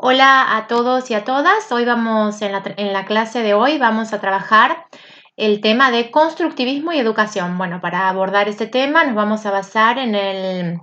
Hola a todos y a todas. Hoy vamos en la clase de hoy vamos a trabajar el tema de constructivismo y educación. Bueno, para abordar este tema nos vamos a basar en el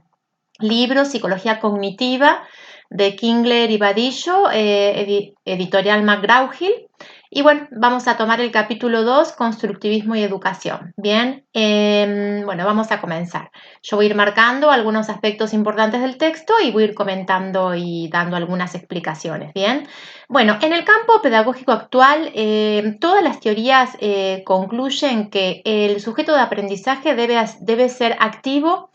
libro Psicología Cognitiva de Kingler y Badillo, editorial McGraw-Hill. Y bueno, vamos a tomar el capítulo 2, Constructivismo y Educación. Bien, bueno, vamos a comenzar. Yo voy a ir marcando algunos aspectos importantes del texto y voy a ir comentando y dando algunas explicaciones. Bien, bueno, en el campo pedagógico actual, todas las teorías concluyen que el sujeto de aprendizaje debe ser activo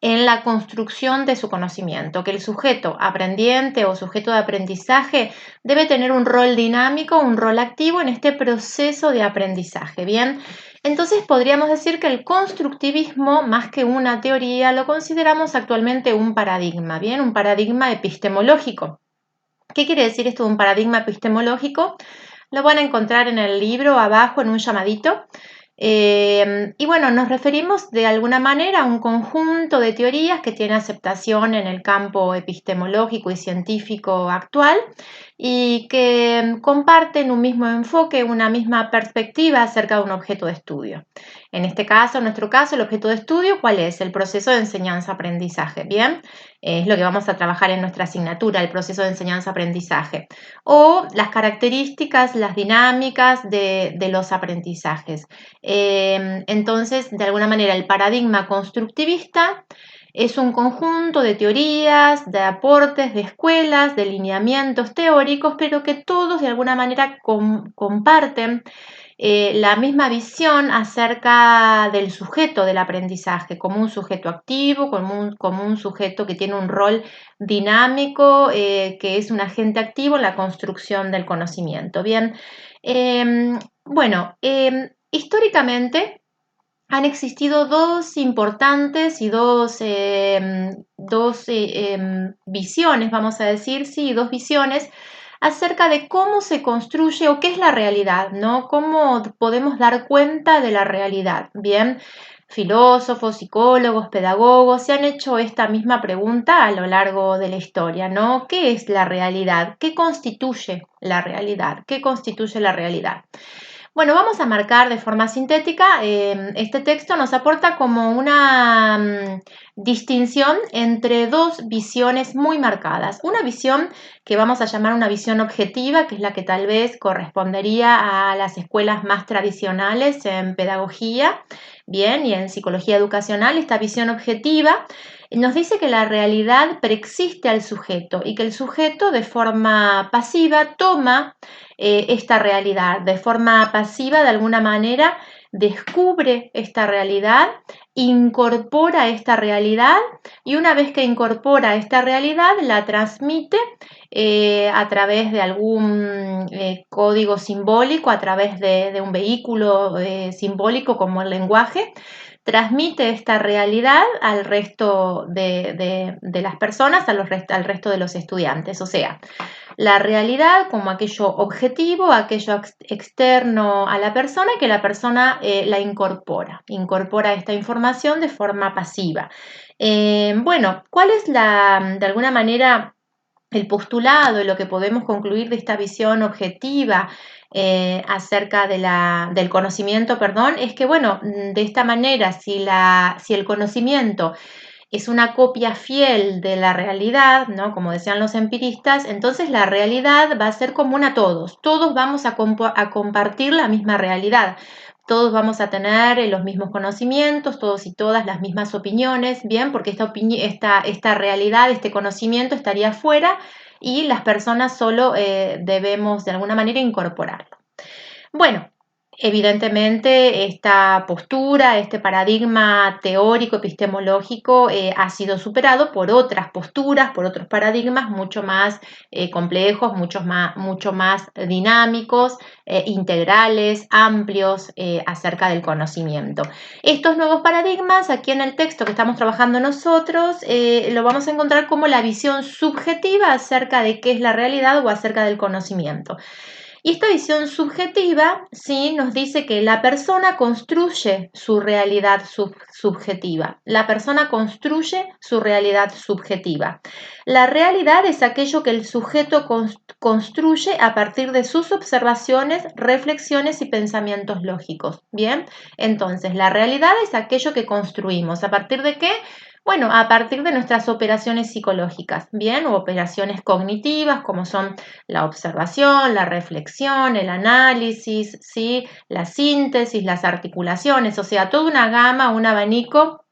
en la construcción de su conocimiento, que el sujeto aprendiente o sujeto de aprendizaje debe tener un rol dinámico, un rol activo en este proceso de aprendizaje. Bien, entonces podríamos decir que el constructivismo, más que una teoría, lo consideramos actualmente un paradigma, bien, un paradigma epistemológico. ¿Qué quiere decir esto de un paradigma epistemológico? Lo van a encontrar en el libro abajo en un llamadito. Y bueno, nos referimos de alguna manera a un conjunto de teorías que tiene aceptación en el campo epistemológico y científico actual y que comparten un mismo enfoque, una misma perspectiva acerca de un objeto de estudio. En este caso, en nuestro caso, el objeto de estudio, ¿cuál es? El proceso de enseñanza-aprendizaje, ¿bien? Es lo que vamos a trabajar en nuestra asignatura, el proceso de enseñanza-aprendizaje, o las características, las dinámicas de los aprendizajes. Entonces, de alguna manera, el paradigma constructivista es un conjunto de teorías, de aportes, de escuelas, de lineamientos teóricos, pero que todos de alguna manera comparten la misma visión acerca del sujeto del aprendizaje, como un sujeto activo, como un sujeto que tiene un rol dinámico, que es un agente activo en la construcción del conocimiento. Bien, históricamente han existido dos importantes y dos visiones, vamos a decir, sí, dos visiones acerca de cómo se construye o qué es la realidad, ¿no? Cómo podemos dar cuenta de la realidad. Bien, filósofos, psicólogos, pedagogos se han hecho esta misma pregunta a lo largo de la historia, ¿no? ¿Qué es la realidad? ¿Qué constituye la realidad? ¿Qué constituye la realidad? Bueno, vamos a marcar de forma sintética. Este texto nos aporta como una distinción entre dos visiones muy marcadas. Una visión que vamos a llamar una visión objetiva, que es la que tal vez correspondería a las escuelas más tradicionales en pedagogía, bien, y en psicología educacional. Esta visión objetiva nos dice que la realidad preexiste al sujeto y que el sujeto de forma pasiva toma esta realidad, de forma pasiva de alguna manera descubre esta realidad, incorpora esta realidad y una vez que incorpora esta realidad la transmite a través de algún código simbólico, a través de un vehículo simbólico como el lenguaje, transmite esta realidad al resto de las personas, al resto de los estudiantes. O sea, la realidad como aquello objetivo, aquello externo a la persona y que la persona la incorpora esta información de forma pasiva. Bueno, ¿cuál es de alguna manera el postulado y lo que podemos concluir de esta visión objetiva acerca del conocimiento, perdón? Es que, bueno, de esta manera, si el conocimiento es una copia fiel de la realidad, ¿no? Como decían los empiristas, entonces la realidad va a ser común a todos. Todos vamos a compartir la misma realidad. Todos vamos a tener los mismos conocimientos, todos y todas las mismas opiniones, bien, porque esta realidad, este conocimiento estaría fuera y las personas solo debemos de alguna manera incorporarlo. Bueno, evidentemente esta postura, este paradigma teórico epistemológico ha sido superado por otras posturas, por otros paradigmas mucho más complejos, mucho más dinámicos, integrales, amplios acerca del conocimiento. Estos nuevos paradigmas, aquí en el texto que estamos trabajando nosotros, lo vamos a encontrar como la visión subjetiva acerca de qué es la realidad o acerca del conocimiento. Y esta visión subjetiva, sí, nos dice que la persona construye su realidad subjetiva. La persona construye su realidad subjetiva. La realidad es aquello que el sujeto construye a partir de sus observaciones, reflexiones y pensamientos lógicos. Bien, entonces la realidad es aquello que construimos. ¿A partir de qué? Bueno, a partir de nuestras operaciones psicológicas, bien, o operaciones cognitivas como son la observación, la reflexión, el análisis, ¿sí? La síntesis, las articulaciones, o sea, toda una gama, un abanico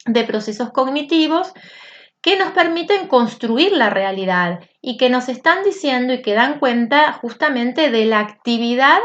de procesos cognitivos que nos permiten construir la realidad y que nos están diciendo y que dan cuenta justamente de la actividad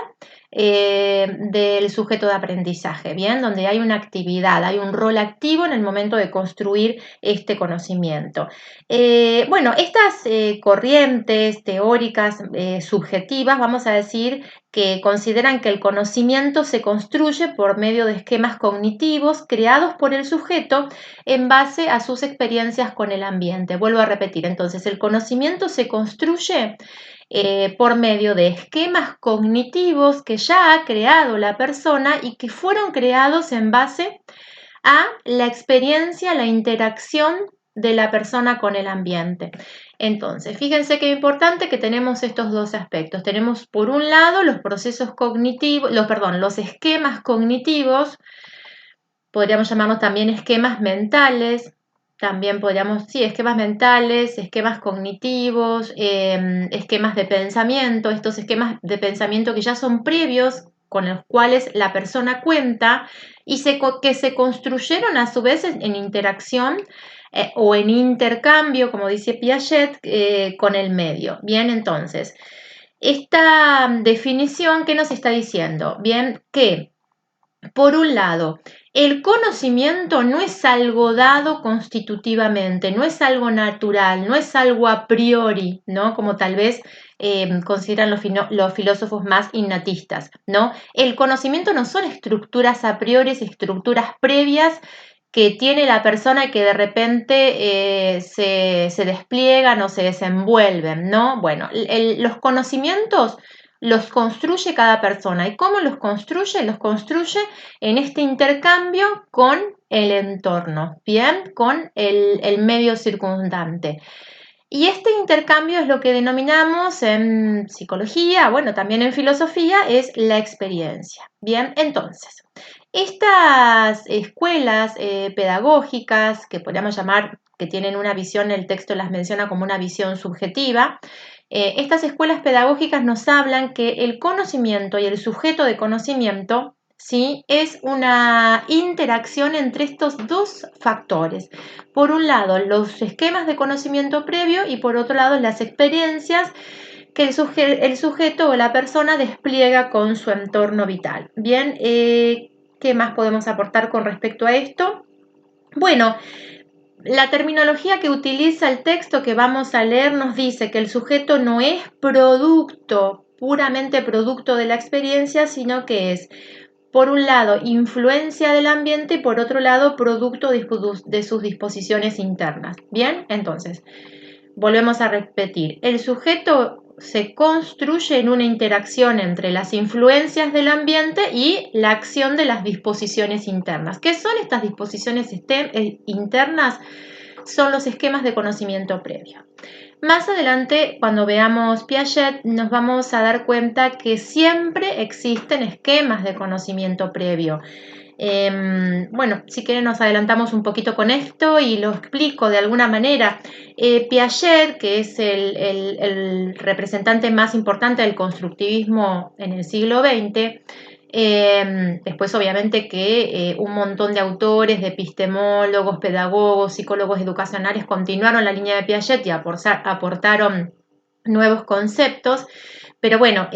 del sujeto de aprendizaje, ¿bien? Donde hay una actividad, hay un rol activo en el momento de construir este conocimiento. Bueno, estas corrientes teóricas subjetivas, vamos a decir, que consideran que el conocimiento se construye por medio de esquemas cognitivos creados por el sujeto en base a sus experiencias con el ambiente. Vuelvo a repetir, entonces el conocimiento se construye por medio de esquemas cognitivos que ya ha creado la persona y que fueron creados en base a la experiencia, la interacción de la persona con el ambiente. Entonces, fíjense qué importante que tenemos estos dos aspectos. Tenemos por un lado los procesos cognitivos, los esquemas cognitivos, podríamos llamarlos también esquemas mentales, también podríamos, sí, esquemas mentales, esquemas cognitivos, esquemas de pensamiento, estos esquemas de pensamiento que ya son previos, con los cuales la persona cuenta y que se construyeron a su vez en interacción o en intercambio, como dice Piaget, con el medio. Bien, entonces, esta definición, ¿qué nos está diciendo? Bien, que por un lado, el conocimiento no es algo dado constitutivamente, no es algo natural, no es algo a priori, ¿no? Como tal vez consideran los filósofos más innatistas, ¿no? El conocimiento no son estructuras a priori, estructuras previas que tiene la persona y que de repente se despliegan o se desenvuelven, ¿no? Bueno, los conocimientos los construye cada persona. ¿Y cómo los construye? Los construye en este intercambio con el entorno, ¿bien? Con el medio circundante. Y este intercambio es lo que denominamos en psicología, bueno, también en filosofía, es la experiencia. Bien, entonces, estas escuelas pedagógicas, que podríamos llamar, que tienen una visión, el texto las menciona como una visión subjetiva, estas escuelas pedagógicas nos hablan que el conocimiento y el sujeto de conocimiento, ¿sí? Es una interacción entre estos dos factores. Por un lado, los esquemas de conocimiento previo y por otro lado, las experiencias que el sujeto o la persona despliega con su entorno vital. Bien, ¿qué más podemos aportar con respecto a esto? Bueno, la terminología que utiliza el texto que vamos a leer nos dice que el sujeto no es producto, puramente producto de la experiencia, sino que es, por un lado, influencia del ambiente y por otro lado, producto de sus disposiciones internas. Bien, entonces, volvemos a repetir, el sujeto se construye en una interacción entre las influencias del ambiente y la acción de las disposiciones internas. ¿Qué son estas disposiciones internas? Son los esquemas de conocimiento previo. Más adelante, cuando veamos Piaget, nos vamos a dar cuenta que siempre existen esquemas de conocimiento previo. Bueno, si quieren nos adelantamos un poquito con esto y lo explico de alguna manera. Piaget, que es el representante más importante del constructivismo en el siglo XX, después obviamente que un montón de autores, de epistemólogos, pedagogos, psicólogos educacionales continuaron la línea de Piaget y aportaron nuevos conceptos. Pero bueno,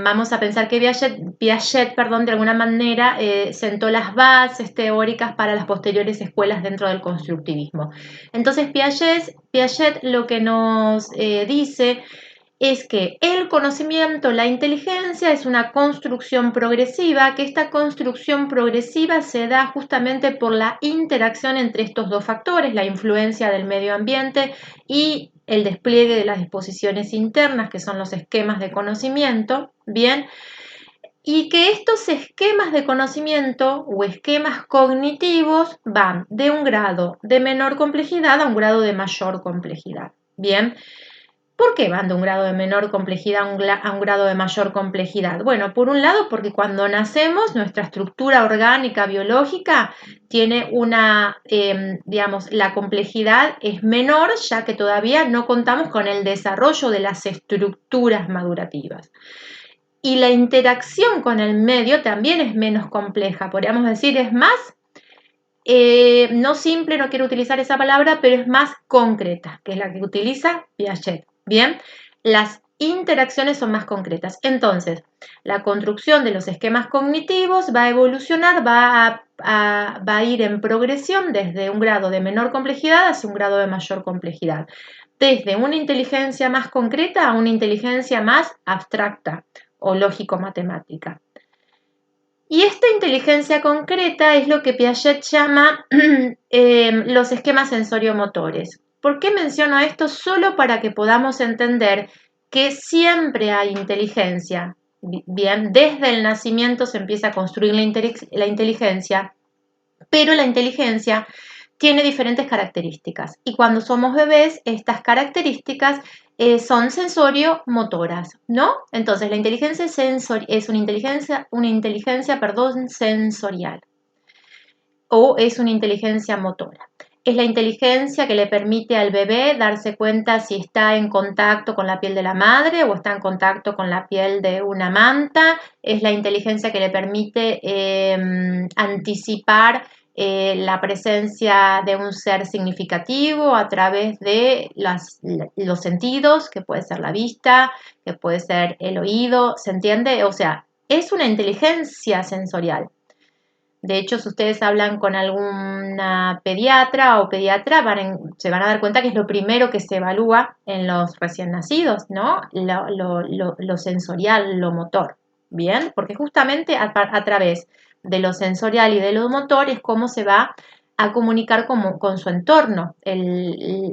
vamos a pensar que Piaget, de alguna manera sentó las bases teóricas para las posteriores escuelas dentro del constructivismo. Entonces Piaget lo que nos dice es que el conocimiento, la inteligencia es una construcción progresiva, que esta construcción progresiva se da justamente por la interacción entre estos dos factores, la influencia del medio ambiente y el despliegue de las disposiciones internas, que son los esquemas de conocimiento, bien, y que estos esquemas de conocimiento o esquemas cognitivos van de un grado de menor complejidad a un grado de mayor complejidad, bien. ¿Por qué van de un grado de menor complejidad a un grado de mayor complejidad? Bueno, por un lado, porque cuando nacemos, nuestra estructura orgánica biológica tiene digamos, la complejidad es menor, ya que todavía no contamos con el desarrollo de las estructuras madurativas. Y la interacción con el medio también es menos compleja, podríamos decir, es más, no simple, no quiero utilizar esa palabra, pero es más concreta, que es la que utiliza Piaget. Bien, las interacciones son más concretas. Entonces, la construcción de los esquemas cognitivos va a evolucionar, va a ir en progresión desde un grado de menor complejidad hacia un grado de mayor complejidad. Desde una inteligencia más concreta a una inteligencia más abstracta o lógico-matemática. Y esta inteligencia concreta es lo que Piaget llama los esquemas sensoriomotores. ¿Por qué menciono esto? Solo para que podamos entender que siempre hay inteligencia. Bien, desde el nacimiento se empieza a construir la inteligencia, pero la inteligencia tiene diferentes características y cuando somos bebés estas características son sensorio-motoras, ¿no? Entonces la inteligencia es una inteligencia, sensorial o es una inteligencia motora. Es la inteligencia que le permite al bebé darse cuenta si está en contacto con la piel de la madre o está en contacto con la piel de una manta. Es la inteligencia que le permite anticipar la presencia de un ser significativo a través de los sentidos, que puede ser la vista, que puede ser el oído, ¿se entiende? O sea, es una inteligencia sensorial. De hecho, si ustedes hablan con alguna pediatra o pediatra, se van a dar cuenta que es lo primero que se evalúa en los recién nacidos, ¿no? Lo sensorial, lo motor, ¿bien? Porque justamente a través de lo sensorial y de lo motor es cómo se va a comunicar con su entorno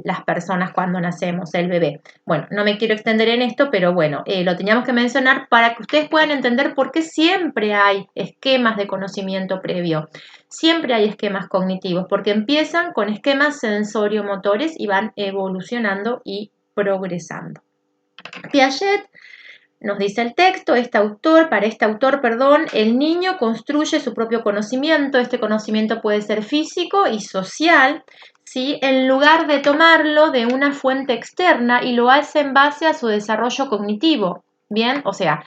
las personas cuando nacemos, el bebé. Bueno, no me quiero extender en esto, pero bueno, lo teníamos que mencionar para que ustedes puedan entender por qué siempre hay esquemas de conocimiento previo. Siempre hay esquemas cognitivos, porque empiezan con esquemas sensorio-motores y van evolucionando y progresando. Piaget nos dice el texto, para este autor, el niño construye su propio conocimiento. Este conocimiento puede ser físico y social, ¿sí? En lugar de tomarlo de una fuente externa y lo hace en base a su desarrollo cognitivo. Bien, o sea,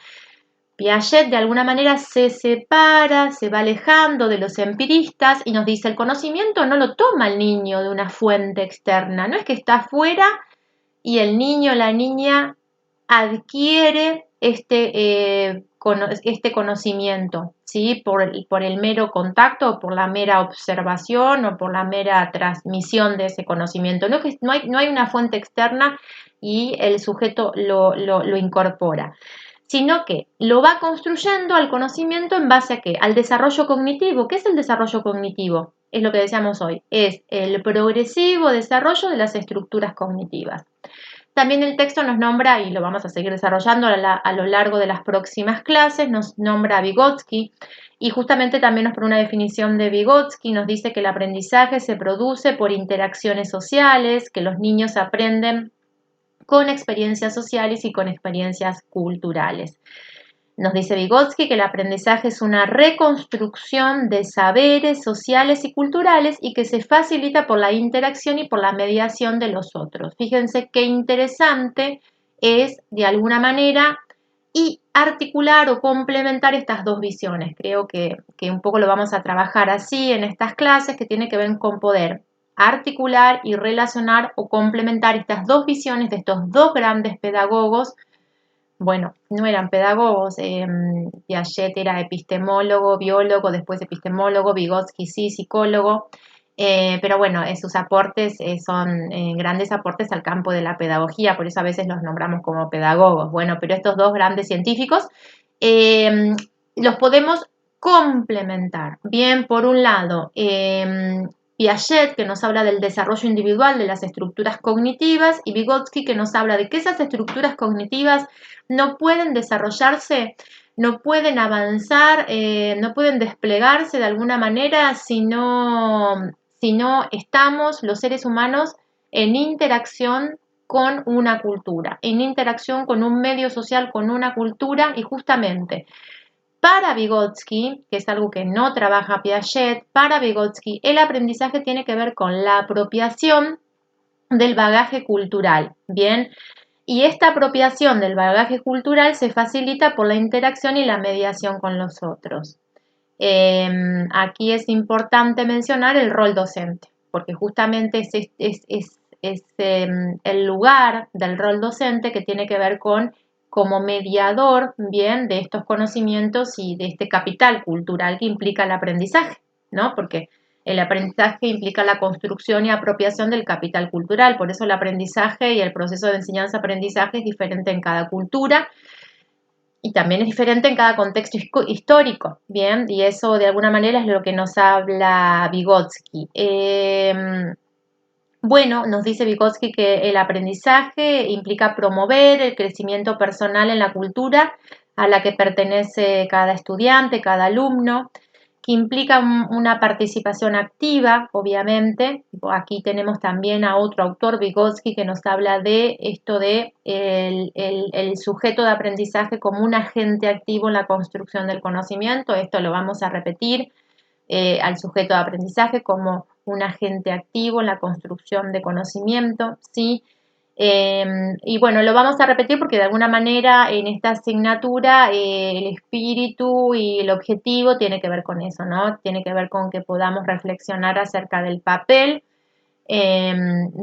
Piaget de alguna manera se separa, se va alejando de los empiristas y nos dice el conocimiento no lo toma el niño de una fuente externa, no es que está afuera y el niño o la niña adquiere este conocimiento, ¿sí? Por el mero contacto o por la mera observación o por la mera transmisión de ese conocimiento. No hay una fuente externa y el sujeto lo incorpora, sino que lo va construyendo al conocimiento en base a ¿qué? Al desarrollo cognitivo. ¿Qué es el desarrollo cognitivo? Es lo que decíamos hoy, es el progresivo desarrollo de las estructuras cognitivas. También el texto nos nombra, y lo vamos a seguir desarrollando a lo largo de las próximas clases, nos nombra a Vygotsky y justamente también nos pone una definición de Vygotsky, nos dice que el aprendizaje se produce por interacciones sociales, que los niños aprenden con experiencias sociales y con experiencias culturales. Nos dice Vygotsky que el aprendizaje es una reconstrucción de saberes sociales y culturales y que se facilita por la interacción y por la mediación de los otros. Fíjense qué interesante es, de alguna manera, y articular o complementar estas dos visiones. Creo que un poco lo vamos a trabajar así en estas clases, que tiene que ver con poder articular y relacionar o complementar estas dos visiones de estos dos grandes pedagogos. Bueno, no eran pedagogos, Piaget era epistemólogo, biólogo, después epistemólogo, Vygotsky sí, psicólogo, pero bueno, sus aportes son grandes aportes al campo de la pedagogía, por eso a veces los nombramos como pedagogos. Bueno, pero estos dos grandes científicos los podemos complementar. Bien, por un lado, Piaget, que nos habla del desarrollo individual de las estructuras cognitivas, y Vygotsky, que nos habla de que esas estructuras cognitivas no pueden desarrollarse, no pueden avanzar, no pueden desplegarse de alguna manera si no estamos los seres humanos en interacción con una cultura, en interacción con un medio social, con una cultura, y justamente para Vygotsky, que es algo que no trabaja Piaget, para Vygotsky el aprendizaje tiene que ver con la apropiación del bagaje cultural, ¿bien? Y esta apropiación del bagaje cultural se facilita por la interacción y la mediación con los otros. Aquí es importante mencionar el rol docente, porque justamente es el lugar del rol docente que tiene que ver con como mediador, bien, de estos conocimientos y de este capital cultural que implica el aprendizaje, ¿no? Porque el aprendizaje implica la construcción y apropiación del capital cultural, por eso el aprendizaje y el proceso de enseñanza-aprendizaje es diferente en cada cultura y también es diferente en cada contexto histórico, ¿bien? Y eso de alguna manera es lo que nos habla Vygotsky. Bueno, nos dice Vygotsky que el aprendizaje implica promover el crecimiento personal en la cultura a la que pertenece cada estudiante, cada alumno, que implica una participación activa, obviamente. Aquí tenemos también a otro autor, Vygotsky, que nos habla de esto de el sujeto de aprendizaje como un agente activo en la construcción del conocimiento. Esto lo vamos a repetir, al sujeto de aprendizaje como un agente activo en la construcción de conocimiento, ¿sí? Y bueno, lo vamos a repetir porque de alguna manera en esta asignatura el espíritu y el objetivo tiene que ver con eso, ¿no? Tiene que ver con que podamos reflexionar acerca del papel de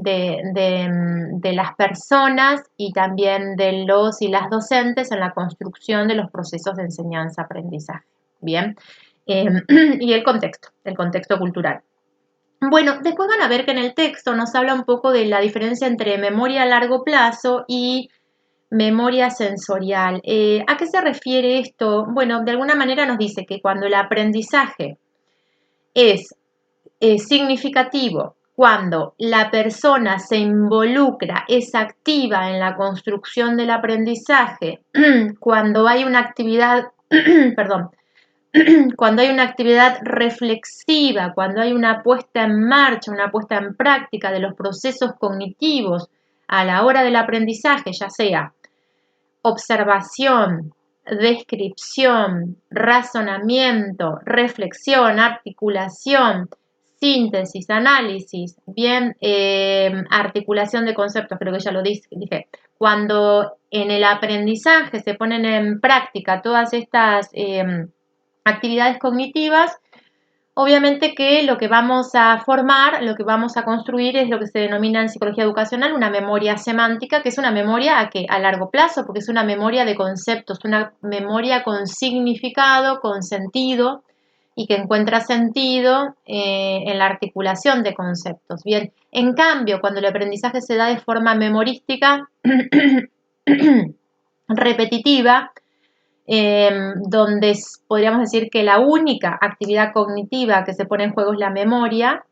las personas y también de los y las docentes en la construcción de los procesos de enseñanza-aprendizaje. Bien, y el contexto cultural. Bueno, después van a ver que en el texto nos habla un poco de la diferencia entre memoria a largo plazo y memoria sensorial. ¿A qué se refiere esto? Bueno, de alguna manera nos dice que cuando el aprendizaje es significativo, cuando la persona se involucra, es activa en la construcción del aprendizaje, cuando hay una actividad, perdón, cuando hay una actividad reflexiva, cuando hay una puesta en marcha, una puesta en práctica de los procesos cognitivos a la hora del aprendizaje, ya sea observación, descripción, razonamiento, reflexión, articulación, síntesis, análisis, bien, articulación de conceptos, creo que ya lo dije. Cuando en el aprendizaje se ponen en práctica todas estas actividades cognitivas, obviamente que lo que vamos a formar, lo que vamos a construir es lo que se denomina en psicología educacional una memoria semántica, que es una memoria a largo plazo, porque es una memoria de conceptos, una memoria con significado, con sentido, y que encuentra sentido en la articulación de conceptos. Bien, en cambio, cuando el aprendizaje se da de forma memorística, repetitiva, donde podríamos decir que la única actividad cognitiva que se pone en juego es la memoria.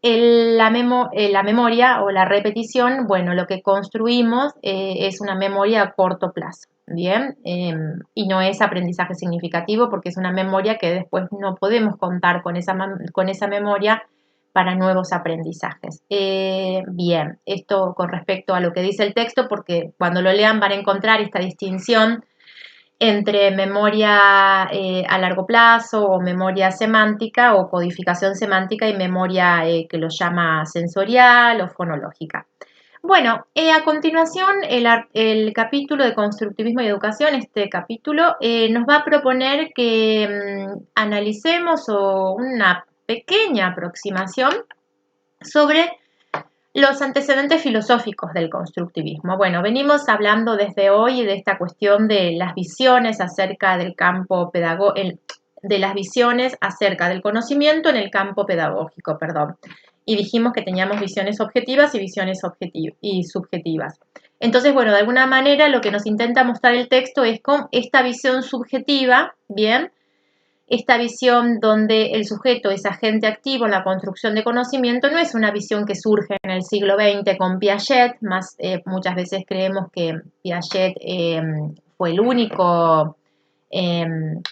La memoria o la repetición, bueno, lo que construimos es una memoria a corto plazo, ¿bien? Y no es aprendizaje significativo porque es una memoria que después no podemos contar con esa memoria para nuevos aprendizajes. Bien, esto con respecto a lo que dice el texto, porque cuando lo lean van a encontrar esta distinción entre memoria a largo plazo o memoria semántica o codificación semántica y memoria que lo llama sensorial o fonológica. Bueno, a continuación el capítulo de constructivismo y educación, este capítulo nos va a proponer que analicemos una pequeña aproximación sobre los antecedentes filosóficos del constructivismo. Bueno, venimos hablando desde hoy de esta cuestión de las visiones acerca del campo pedagógico, de las visiones acerca del conocimiento en el campo pedagógico, perdón. Y dijimos que teníamos visiones objetivas y visiones subjetivas. Entonces, bueno, de alguna manera lo que nos intenta mostrar el texto es con esta visión subjetiva, ¿bien? Esta visión donde el sujeto es agente activo en la construcción de conocimiento no es una visión que surge en el siglo XX con Piaget, muchas veces creemos que Piaget fue el único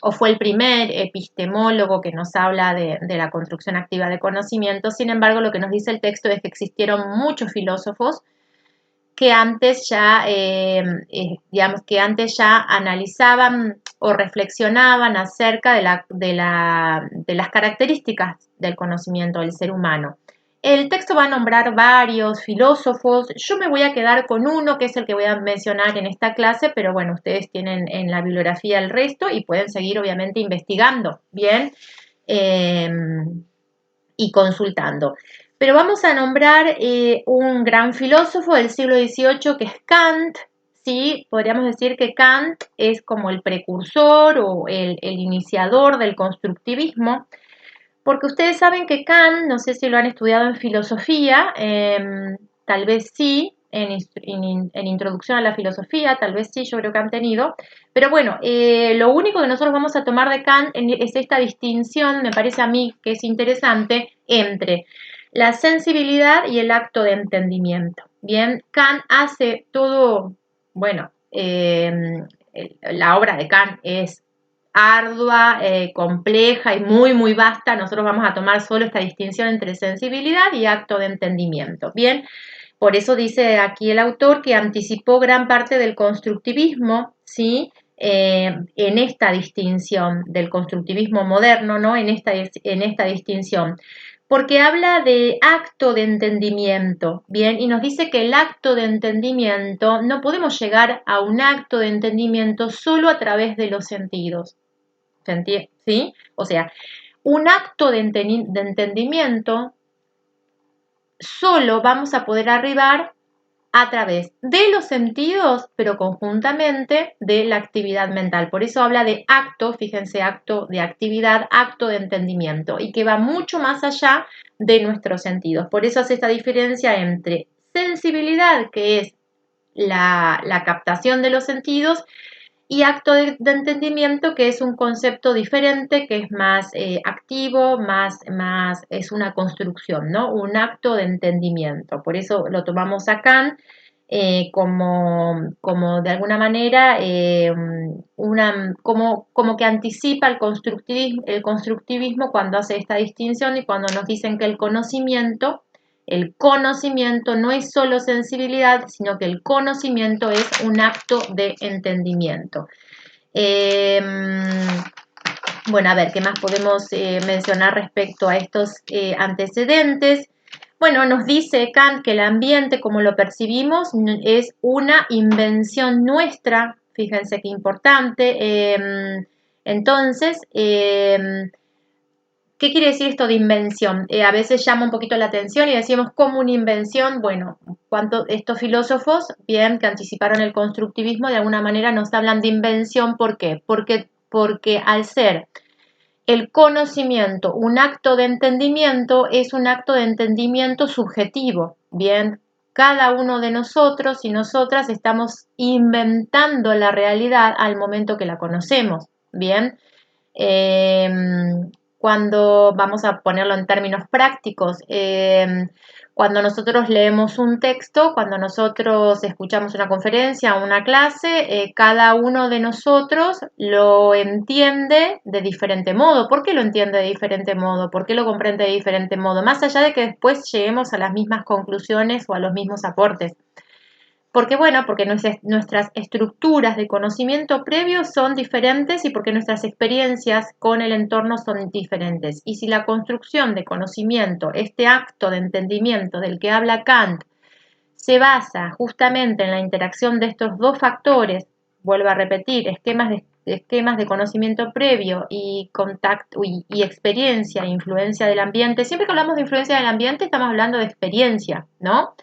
o fue el primer epistemólogo que nos habla de la construcción activa de conocimiento. Sin embargo, lo que nos dice el texto es que existieron muchos filósofos que antes ya, digamos, que antes ya analizaban o reflexionaban acerca de las características del conocimiento del ser humano. El texto va a nombrar varios filósofos. Yo me voy a quedar con uno, que es el que voy a mencionar en esta clase, pero bueno, ustedes tienen en la bibliografía el resto y pueden seguir obviamente investigando, ¿bien? Eh, y consultando. Pero vamos a nombrar un gran filósofo del siglo XVIII que es Kant. Sí, podríamos decir que Kant es como el precursor o el iniciador del constructivismo, porque ustedes saben que Kant, no sé si lo han estudiado en filosofía, tal vez sí, en introducción a la filosofía, tal vez sí, yo creo que han tenido, pero bueno, lo único que nosotros vamos a tomar de Kant es esta distinción, me parece a mí que es interesante, entre la sensibilidad y el acto de entendimiento. Bien, Kant hace todo, bueno, la obra de Kant es ardua, compleja y muy, muy vasta. Nosotros vamos a tomar solo esta distinción entre sensibilidad y acto de entendimiento. Bien, por eso dice aquí el autor que anticipó gran parte del constructivismo, ¿sí? En esta distinción del constructivismo moderno, ¿no? En esta distinción. Porque habla de acto de entendimiento, ¿bien? Y nos dice que el acto de entendimiento, no podemos llegar a un acto de entendimiento solo a través de los sentidos. ¿Se entiende? ¿Sí? O sea, un acto de entendimiento solo vamos a poder arribar a través de los sentidos, pero conjuntamente de la actividad mental. Por eso habla de acto, fíjense, acto de actividad, acto de entendimiento, y que va mucho más allá de nuestros sentidos. Por eso hace esta diferencia entre sensibilidad, que es la captación de los sentidos, y acto de entendimiento, que es un concepto diferente, que es más activo, es una construcción, ¿no? Un acto de entendimiento. Por eso lo tomamos acá como de alguna manera como que anticipa el constructivismo cuando hace esta distinción y cuando nos dicen que el conocimiento no es solo sensibilidad, sino que el conocimiento es un acto de entendimiento. Bueno, a ver, ¿qué más podemos mencionar respecto a estos antecedentes? Bueno, nos dice Kant que el ambiente, como lo percibimos, es una invención nuestra. Fíjense qué importante. Entonces, ¿qué quiere decir esto de invención? A veces llama un poquito la atención y decimos como una invención. Bueno, estos filósofos, bien, que anticiparon el constructivismo, de alguna manera nos hablan de invención. ¿Por qué? Porque al ser el conocimiento un acto de entendimiento, es un acto de entendimiento subjetivo. Bien, cada uno de nosotros y nosotras estamos inventando la realidad al momento que la conocemos. Bien. Eh, Cuando vamos a ponerlo en términos prácticos, cuando nosotros leemos un texto, cuando nosotros escuchamos una conferencia o una clase, cada uno de nosotros lo entiende de diferente modo. ¿Por qué lo entiende de diferente modo? ¿Por qué lo comprende de diferente modo? Más allá de que después lleguemos a las mismas conclusiones o a los mismos aportes. Porque bueno, porque nuestras estructuras de conocimiento previo son diferentes y porque nuestras experiencias con el entorno son diferentes. Y si la construcción de conocimiento, este acto de entendimiento del que habla Kant, se basa justamente en la interacción de estos dos factores, vuelvo a repetir, esquemas de conocimiento previo y contacto y experiencia e influencia del ambiente. Siempre que hablamos de influencia del ambiente estamos hablando de experiencia, ¿no?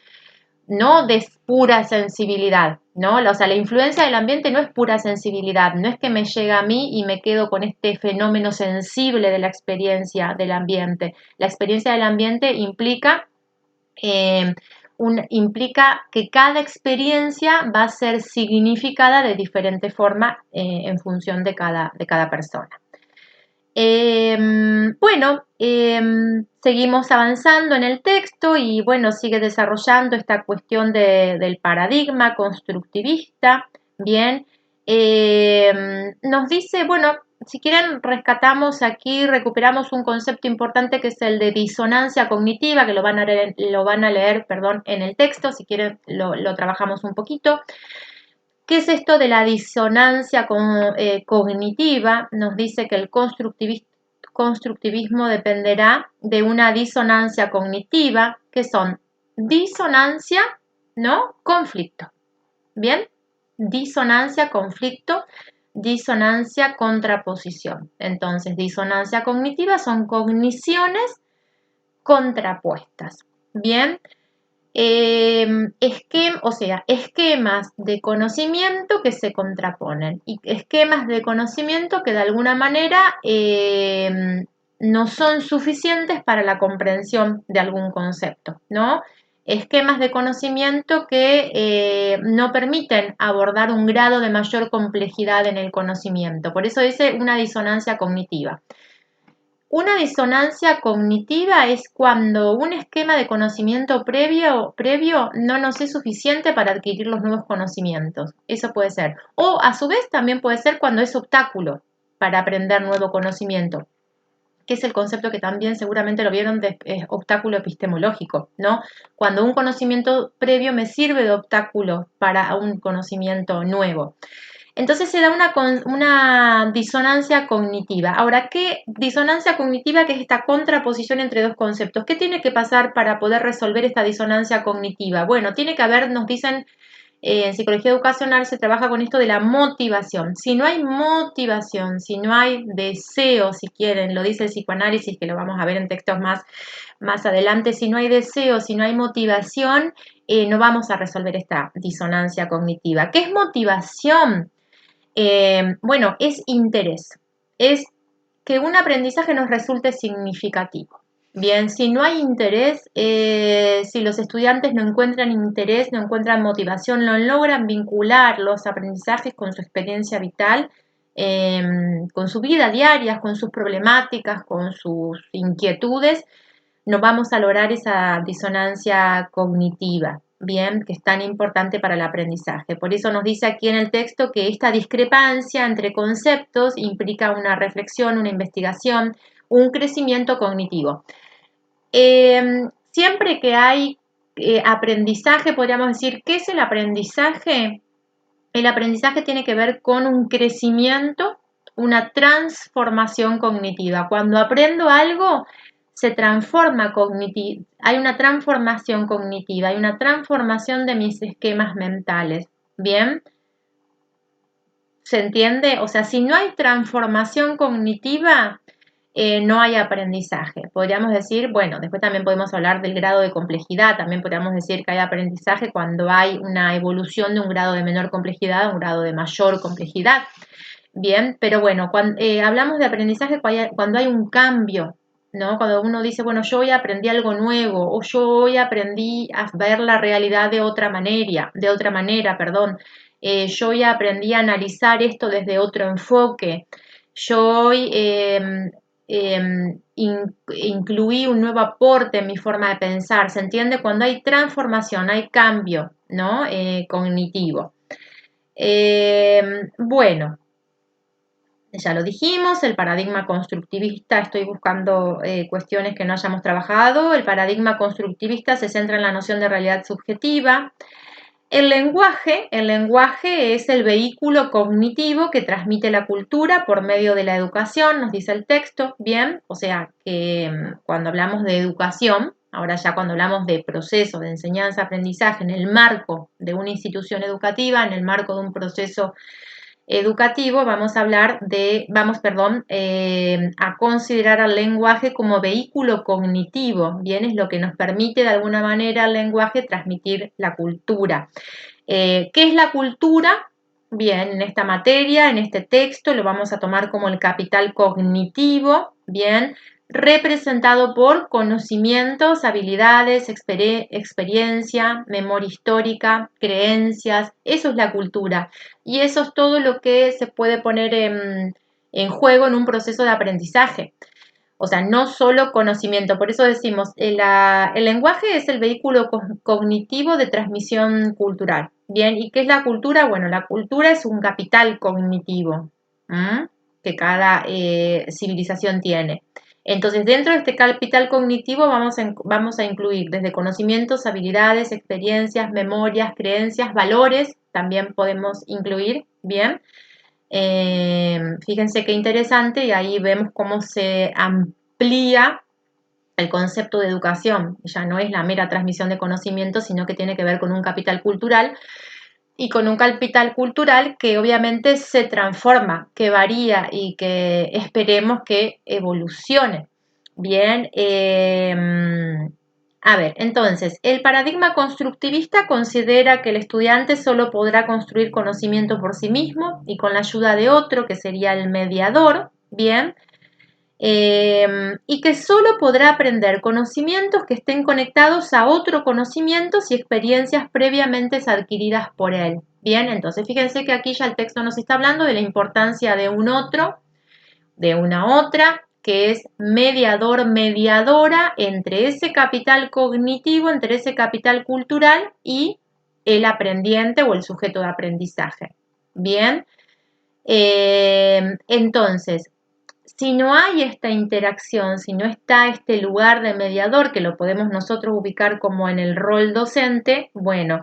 No de pura sensibilidad, ¿no? O sea, la influencia del ambiente no es pura sensibilidad, no es que me llega a mí y me quedo con este fenómeno sensible de la experiencia del ambiente. La experiencia del ambiente eh, implica que cada experiencia va a ser significada de diferente forma en función de cada persona. Seguimos avanzando en el texto y bueno, sigue desarrollando esta cuestión del paradigma constructivista. Bien, nos dice, bueno, si quieren rescatamos aquí, recuperamos un concepto importante que es el de disonancia cognitiva, que lo van a leer, perdón, en el texto, si quieren lo trabajamos un poquito. ¿Qué es esto de la disonancia cognitiva? Nos dice que el constructivismo dependerá de una disonancia cognitiva, que son disonancia, ¿no? Conflicto. ¿Bien? Disonancia, conflicto, disonancia, contraposición. Entonces, disonancia cognitiva son cogniciones contrapuestas. Bien, esquemas de conocimiento que se contraponen y esquemas de conocimiento que de alguna manera no son suficientes para la comprensión de algún concepto, ¿no? Esquemas de conocimiento que no permiten abordar un grado de mayor complejidad en el conocimiento. Por eso dice una disonancia cognitiva. Una disonancia cognitiva es cuando un esquema de conocimiento previo no nos es suficiente para adquirir los nuevos conocimientos. Eso puede ser. O a su vez también puede ser cuando es obstáculo para aprender nuevo conocimiento, que es el concepto que también seguramente lo vieron de obstáculo epistemológico, ¿no? Cuando un conocimiento previo me sirve de obstáculo para un conocimiento nuevo. Entonces se da una disonancia cognitiva. Ahora, ¿qué disonancia cognitiva? Que es esta contraposición entre dos conceptos. ¿Qué tiene que pasar para poder resolver esta disonancia cognitiva? Bueno, tiene que haber, nos dicen, en psicología educacional se trabaja con esto de la motivación. Si no hay motivación, si no hay deseo, si quieren, lo dice el psicoanálisis, que lo vamos a ver en textos más adelante, si no hay deseo, si no hay motivación, no vamos a resolver esta disonancia cognitiva. ¿Qué es motivación? Bueno, es interés, es que un aprendizaje nos resulte significativo. Bien, si no hay interés, si los estudiantes no encuentran interés, no encuentran motivación, no logran vincular los aprendizajes con su experiencia vital, con su vida diaria, con sus problemáticas, con sus inquietudes, no vamos a lograr esa disonancia cognitiva, bien, que es tan importante para el aprendizaje. Por eso nos dice aquí en el texto que esta discrepancia entre conceptos implica una reflexión, una investigación, un crecimiento cognitivo. Siempre que hay aprendizaje, podríamos decir, ¿qué es el aprendizaje? El aprendizaje tiene que ver con un crecimiento, una transformación cognitiva. Cuando aprendo algo, se transforma cognitiva, hay una transformación cognitiva, hay una transformación de mis esquemas mentales. ¿Bien? ¿Se entiende? O sea, si no hay transformación cognitiva, no hay aprendizaje. Podríamos decir, bueno, después también podemos hablar del grado de complejidad, también podríamos decir que hay aprendizaje cuando hay una evolución de un grado de menor complejidad a un grado de mayor complejidad. Bien, pero bueno, cuando hablamos de aprendizaje cuando hay un cambio, ¿no? Cuando uno dice, bueno, yo hoy aprendí algo nuevo, o yo hoy aprendí a ver la realidad de otra manera, perdón. Yo hoy aprendí a analizar esto desde otro enfoque. Yo hoy incluí un nuevo aporte en mi forma de pensar. ¿Se entiende? Cuando hay transformación, hay cambio, ¿no? Cognitivo. Bueno. Ya lo dijimos, el paradigma constructivista, estoy buscando cuestiones que no hayamos trabajado. El paradigma constructivista se centra en la noción de realidad subjetiva. El lenguaje es el vehículo cognitivo que transmite la cultura por medio de la educación, nos dice el texto, bien, o sea que cuando hablamos de educación, ahora ya cuando hablamos de proceso de enseñanza-aprendizaje en el marco de una institución educativa, en el marco de un proceso educativo, a considerar al lenguaje como vehículo cognitivo, bien, es lo que nos permite de alguna manera al lenguaje transmitir la cultura. ¿Qué es la cultura? Bien, en esta materia, en este texto, lo vamos a tomar como el capital cognitivo, bien, representado por conocimientos, habilidades, experiencia, memoria histórica, creencias, eso es la cultura. Y eso es todo lo que se puede poner en juego en un proceso de aprendizaje. O sea, no solo conocimiento. Por eso decimos, el lenguaje es el vehículo cognitivo de transmisión cultural. Bien, ¿y qué es la cultura? Bueno, la cultura es un capital cognitivo que cada civilización tiene. Entonces, dentro de este capital cognitivo vamos a incluir desde conocimientos, habilidades, experiencias, memorias, creencias, valores, también podemos incluir, bien. Fíjense qué interesante y ahí vemos cómo se amplía el concepto de educación. Ya no es la mera transmisión de conocimiento, sino que tiene que ver con un capital cultural y con un capital cultural que obviamente se transforma, que varía y que esperemos que evolucione. Bien, a ver, entonces, el paradigma constructivista considera que el estudiante solo podrá construir conocimiento por sí mismo y con la ayuda de otro, que sería el mediador, bien, y que solo podrá aprender conocimientos que estén conectados a otros conocimientos y experiencias previamente adquiridas por él. Bien, entonces fíjense que aquí ya el texto nos está hablando de la importancia de un otro, de una otra, que es mediador, mediadora entre ese capital cognitivo, entre ese capital cultural y el aprendiente o el sujeto de aprendizaje. Bien, entonces, si no hay esta interacción, si no está este lugar de mediador, que lo podemos nosotros ubicar como en el rol docente, bueno,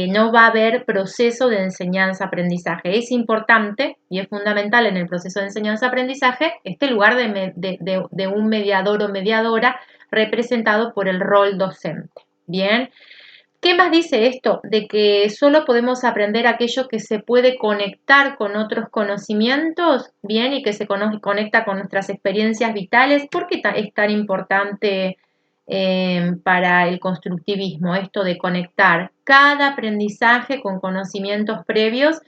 no va a haber proceso de enseñanza-aprendizaje. Es importante y es fundamental en el proceso de enseñanza-aprendizaje este lugar de un mediador o mediadora representado por el rol docente. Bien. ¿Qué más dice esto? De que solo podemos aprender aquello que se puede conectar con otros conocimientos, bien, y que se conecta con nuestras experiencias vitales. ¿Por qué es tan importante para el constructivismo esto de conectar cada aprendizaje con conocimientos previos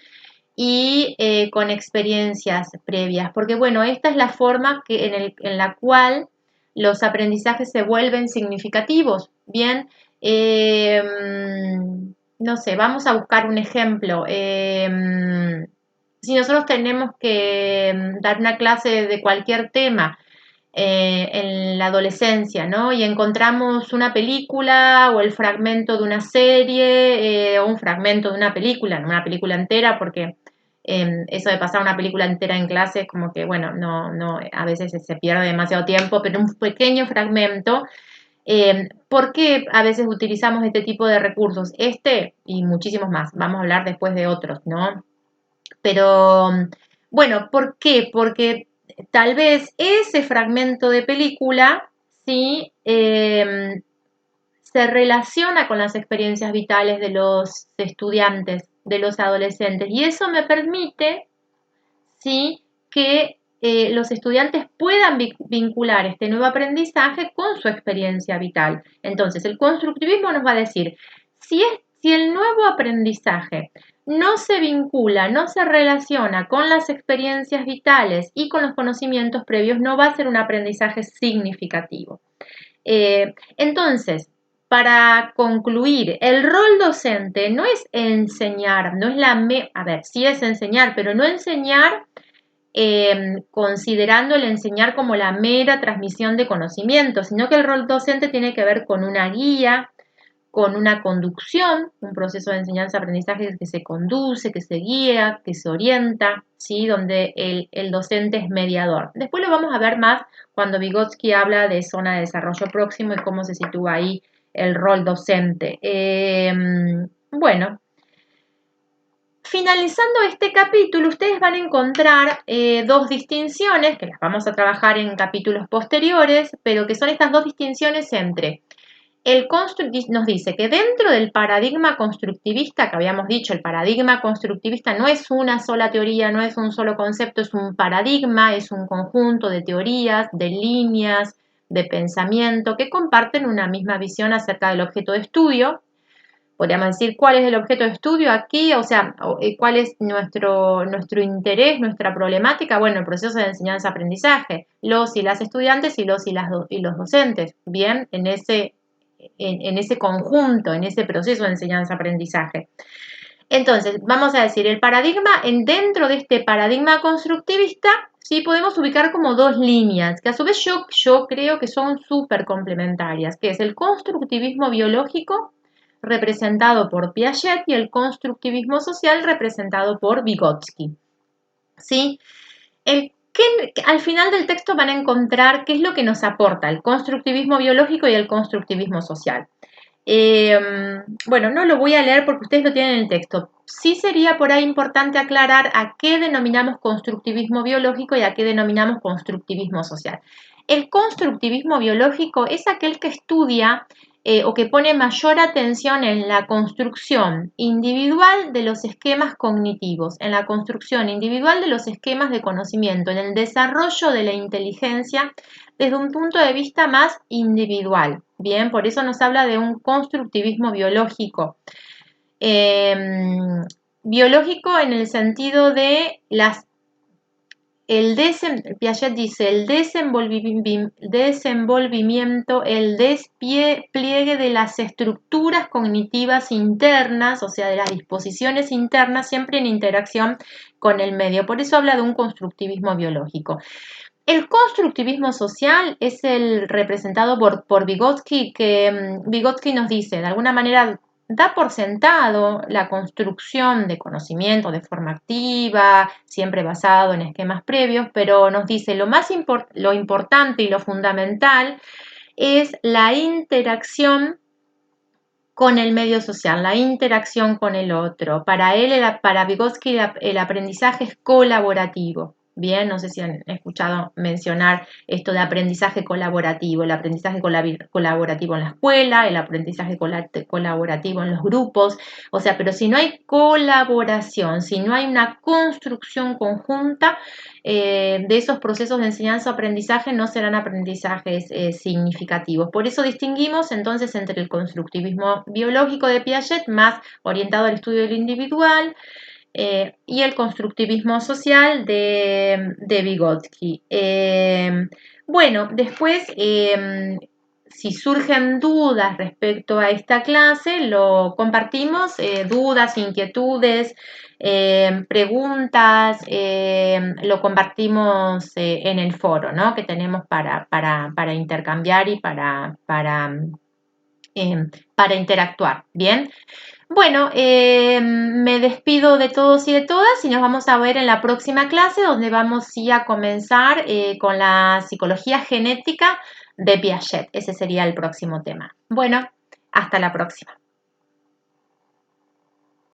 y con experiencias previas? Porque, bueno, esta es la forma en la cual los aprendizajes se vuelven significativos, bien. Eh, no sé, vamos a buscar un ejemplo. Si nosotros tenemos que dar una clase de cualquier tema en la adolescencia, ¿no? Y encontramos una película o el fragmento de una serie o un fragmento de una película, no una película entera, porque eso de pasar una película entera en clase, como que, bueno, no, a veces se pierde demasiado tiempo, pero un pequeño fragmento. ¿Por qué a veces utilizamos este tipo de recursos? Este y muchísimos más. Vamos a hablar después de otros, ¿no? Pero, bueno, ¿por qué? Porque tal vez ese fragmento de película, sí, se relaciona con las experiencias vitales de los estudiantes, de los adolescentes. Y eso me permite, sí, que los estudiantes puedan vincular este nuevo aprendizaje con su experiencia vital. Entonces, el constructivismo nos va a decir, si el nuevo aprendizaje no se vincula, no se relaciona con las experiencias vitales y con los conocimientos previos, no va a ser un aprendizaje significativo. Entonces, para concluir, el rol docente no es enseñar, no es a ver, sí es enseñar, pero no enseñar considerando el enseñar como la mera transmisión de conocimiento, sino que el rol docente tiene que ver con una guía, con una conducción, un proceso de enseñanza-aprendizaje que se conduce, que se guía, que se orienta, ¿sí? Donde el docente es mediador. Después lo vamos a ver más cuando Vygotsky habla de zona de desarrollo próximo y cómo se sitúa ahí el rol docente. Bueno, finalizando este capítulo, ustedes van a encontrar dos distinciones, que las vamos a trabajar en capítulos posteriores, pero que son estas dos distinciones entre nos dice que dentro del paradigma constructivista, que habíamos dicho, el paradigma constructivista no es una sola teoría, no es un solo concepto, es un paradigma, es un conjunto de teorías, de líneas, de pensamiento que comparten una misma visión acerca del objeto de estudio. Podríamos decir cuál es el objeto de estudio aquí, o sea, cuál es nuestro interés, nuestra problemática. Bueno, el proceso de enseñanza-aprendizaje, los y las estudiantes y los docentes, bien, en ese conjunto, en ese proceso de enseñanza-aprendizaje. Entonces, vamos a decir, el paradigma, dentro de este paradigma constructivista, sí podemos ubicar como dos líneas, que a su vez yo creo que son súper complementarias, que es el constructivismo biológico, representado por Piaget, y el constructivismo social, representado por Vygotsky. ¿Sí? Al final del texto van a encontrar qué es lo que nos aporta el constructivismo biológico y el constructivismo social. Bueno, no lo voy a leer porque ustedes lo tienen en el texto. Sí sería por ahí importante aclarar a qué denominamos constructivismo biológico y a qué denominamos constructivismo social. El constructivismo biológico es aquel que estudia o que pone mayor atención en la construcción individual de los esquemas cognitivos, en la construcción individual de los esquemas de conocimiento, en el desarrollo de la inteligencia desde un punto de vista más individual. Bien, por eso nos habla de un constructivismo biológico. Biológico en el sentido de Piaget dice, el desenvolvimiento, el despliegue de las estructuras cognitivas internas, o sea, de las disposiciones internas, siempre en interacción con el medio. Por eso habla de un constructivismo biológico. El constructivismo social es el representado por Vygotsky, que Vygotsky nos dice, de alguna manera da por sentado la construcción de conocimiento de forma activa, siempre basado en esquemas previos, pero nos dice lo importante y lo fundamental es la interacción con el medio social, la interacción con el otro. Para Vygotsky, el aprendizaje es colaborativo. Bien, no sé si han escuchado mencionar esto de aprendizaje colaborativo, el aprendizaje colaborativo en la escuela, el aprendizaje colaborativo en los grupos, o sea, pero si no hay colaboración, si no hay una construcción conjunta de esos procesos de enseñanza-aprendizaje, no serán aprendizajes significativos. Por eso distinguimos entonces entre el constructivismo biológico de Piaget, más orientado al estudio del individual, y el constructivismo social de Vygotsky. Bueno, después, si surgen dudas respecto a esta clase, lo compartimos, dudas, inquietudes, preguntas, lo compartimos en el foro, ¿no? Que tenemos para intercambiar y para interactuar. Bien. Bueno, me despido de todos y de todas y nos vamos a ver en la próxima clase donde vamos sí a comenzar con la psicología genética de Piaget. Ese sería el próximo tema. Bueno, hasta la próxima.